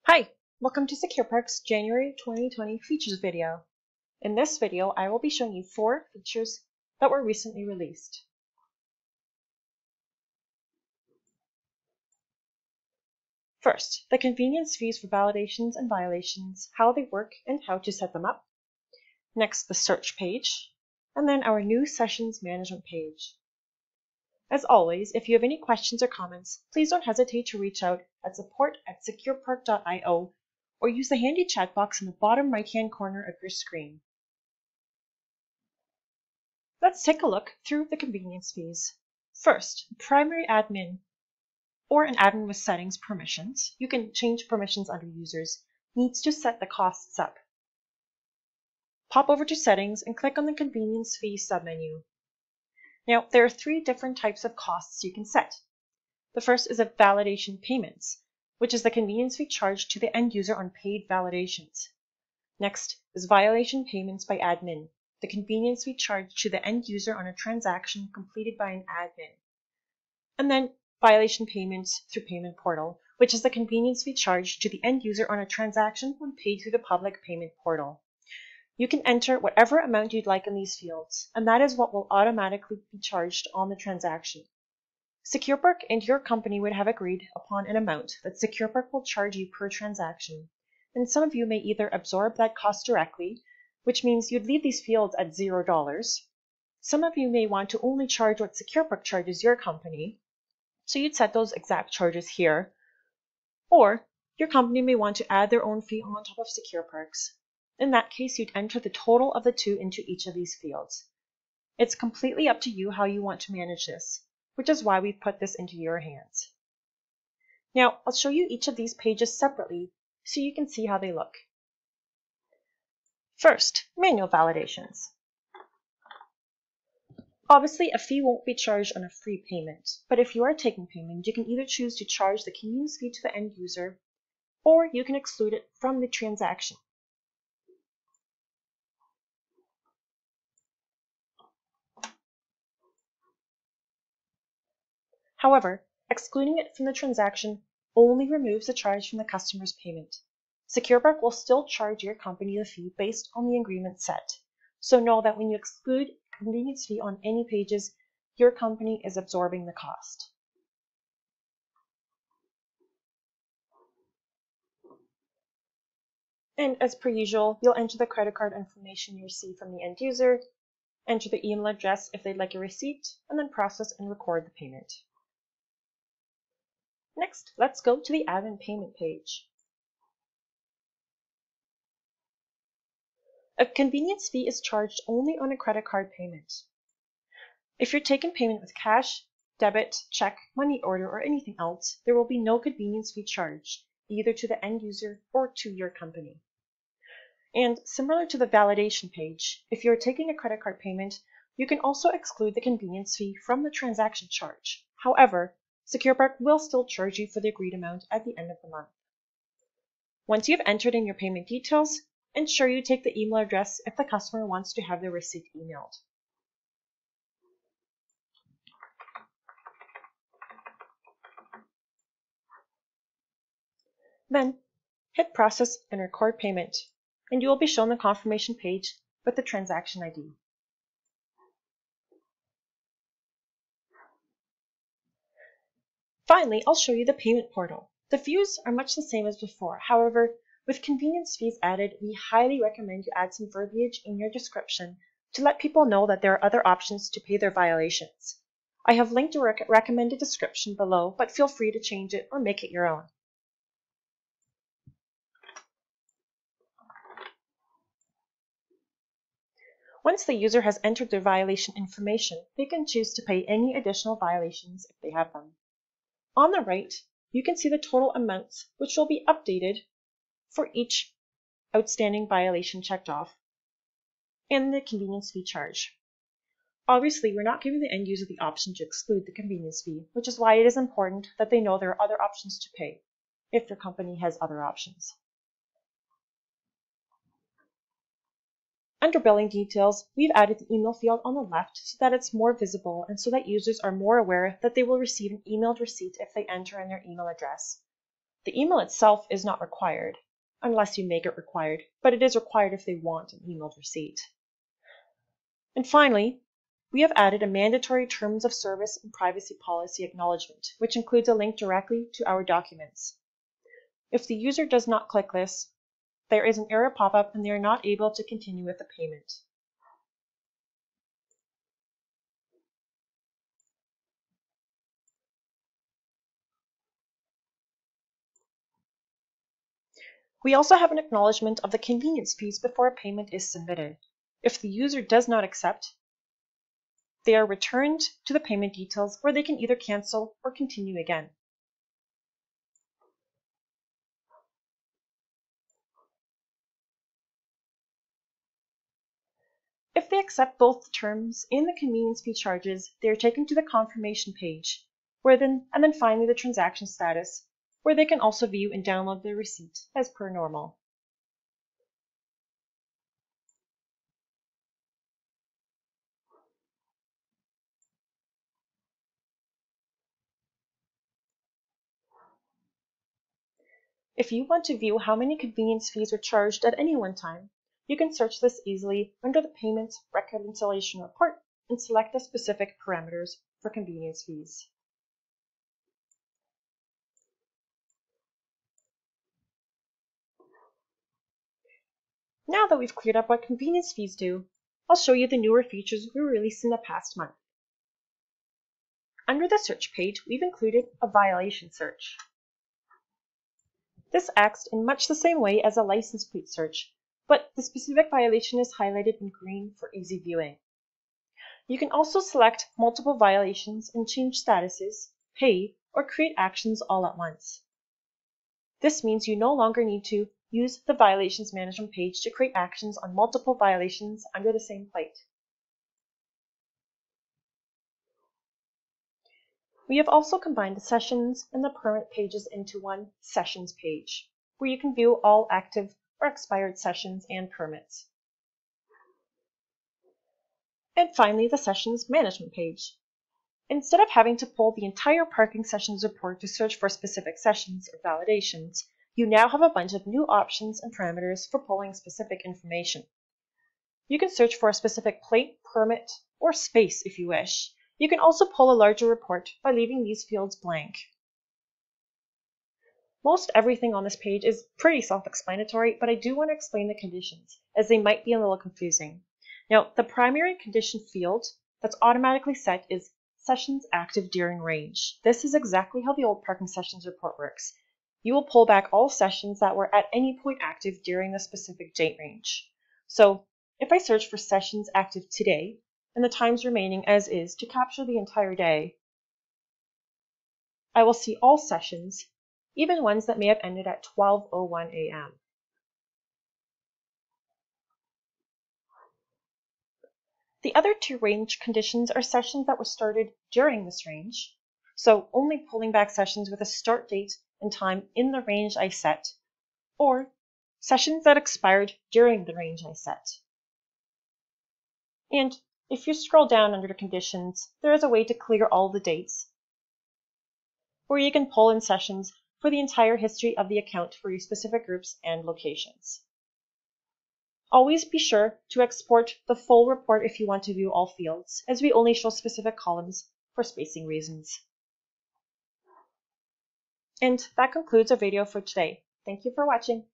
Hi, welcome to SecurePark's January 2020 features video. In this video, I will be showing you 4 features that were recently released. First, the convenience fees for validations and violations, how they work and how to set them up. Next, the search page, and then our new sessions management page. As always, if you have any questions or comments, please don't hesitate to reach out at support@securepark.io or use the handy chat box in the bottom right-hand corner of your screen. Let's take a look through the convenience fees. First, primary admin, or an admin with settings permissions. You can change permissions under users, needs to set the costs up. Pop over to settings and click on the convenience fee submenu. Now, there are 3 different types of costs you can set. The first is a validation payments, which is the convenience fee charged to the end user on paid validations. Next is violation payments by admin, the convenience fee charged to the end user on a transaction completed by an admin. And then violation payments through payment portal, which is the convenience fee charged to the end user on a transaction when paid through the public payment portal. You can enter whatever amount you'd like in these fields, and that is what will automatically be charged on the transaction. SecurePark and your company would have agreed upon an amount that SecurePark will charge you per transaction, and some of you may either absorb that cost directly, which means you'd leave these fields at $0. Some of you may want to only charge what SecurePark charges your company, so you'd set those exact charges here. Or your company may want to add their own fee on top of SecurePark's. In that case, you'd enter the total of the 2 into each of these fields. It's completely up to you how you want to manage this, which is why we've put this into your hands. Now, I'll show you each of these pages separately so you can see how they look. First, manual validations. Obviously, a fee won't be charged on a free payment, but if you are taking payment, you can either choose to charge the convenience fee to the end user, or you can exclude it from the transaction. However, excluding it from the transaction only removes the charge from the customer's payment. SecurePark will still charge your company the fee based on the agreement set. So know that when you exclude convenience fee on any pages, your company is absorbing the cost. And as per usual, you'll enter the credit card information you receive from the end user, enter the email address if they'd like a receipt, and then process and record the payment. Next, let's go to the admin payment page. A convenience fee is charged only on a credit card payment. If you're taking payment with cash, debit, check, money order, or anything else, there will be no convenience fee charged, either to the end user or to your company. And similar to the validation page, if you're taking a credit card payment, you can also exclude the convenience fee from the transaction charge. However, SecurePark will still charge you for the agreed amount at the end of the month. Once you've entered in your payment details, ensure you take the email address if the customer wants to have their receipt emailed. Then, hit Process and Record Payment, and you will be shown the confirmation page with the transaction ID. Finally, I'll show you the payment portal. The views are much the same as before. However, with convenience fees added, we highly recommend you add some verbiage in your description to let people know that there are other options to pay their violations. I have linked a recommended description below, but feel free to change it or make it your own. Once the user has entered their violation information, they can choose to pay any additional violations if they have them. On the right, you can see the total amounts, which will be updated for each outstanding violation checked off, and the convenience fee charge. Obviously, we're not giving the end user the option to exclude the convenience fee, which is why it is important that they know there are other options to pay, if your company has other options. Under billing details, we've added the email field on the left so that it's more visible and so that users are more aware that they will receive an emailed receipt if they enter in their email address. The email itself is not required, unless you make it required, but it is required if they want an emailed receipt. And finally, we have added a mandatory terms of service and privacy policy acknowledgement, which includes a link directly to our documents. If the user does not click this, there is an error pop-up and they are not able to continue with the payment. We also have an acknowledgement of the convenience fees before a payment is submitted. If the user does not accept, they are returned to the payment details where they can either cancel or continue again. If they accept both the terms and the convenience fee charges, they are taken to the confirmation page, and then finally the transaction status, where they can also view and download the receipt as per normal. If you want to view how many convenience fees are charged at any one time, you can search this easily under the Payment Reconciliation Report and select the specific parameters for convenience fees. Now that we've cleared up what convenience fees do, I'll show you the newer features we released in the past month. Under the search page, we've included a violation search. This acts in much the same way as a license plate search, but the specific violation is highlighted in green for easy viewing. You can also select multiple violations and change statuses, pay, or create actions all at once. This means you no longer need to use the Violations Management page to create actions on multiple violations under the same plate. We have also combined the sessions and the permit pages into one Sessions page, where you can view all active or expired sessions and permits. And finally, the Sessions Management page. Instead of having to pull the entire parking sessions report to search for specific sessions or validations, you now have a bunch of new options and parameters for pulling specific information. You can search for a specific plate, permit, or space if you wish. You can also pull a larger report by leaving these fields blank. Most everything on this page is pretty self-explanatory, but I do want to explain the conditions, as they might be a little confusing. Now, the primary condition field that's automatically set is Sessions Active During Range. This is exactly how the old parking sessions report works. You will pull back all sessions that were at any point active during the specific date range. So, if I search for sessions active today, and the times remaining as is to capture the entire day, I will see all sessions, even ones that may have ended at 12:01 a.m. The other two range conditions are sessions that were started during this range, so only pulling back sessions with a start date and time in the range I set, or sessions that expired during the range I set. And if you scroll down under the conditions, there is a way to clear all the dates, where you can pull in sessions for the entire history of the account for your specific groups and locations. Always be sure to export the full report if you want to view all fields, as we only show specific columns for spacing reasons. And that concludes our video for today. Thank you for watching.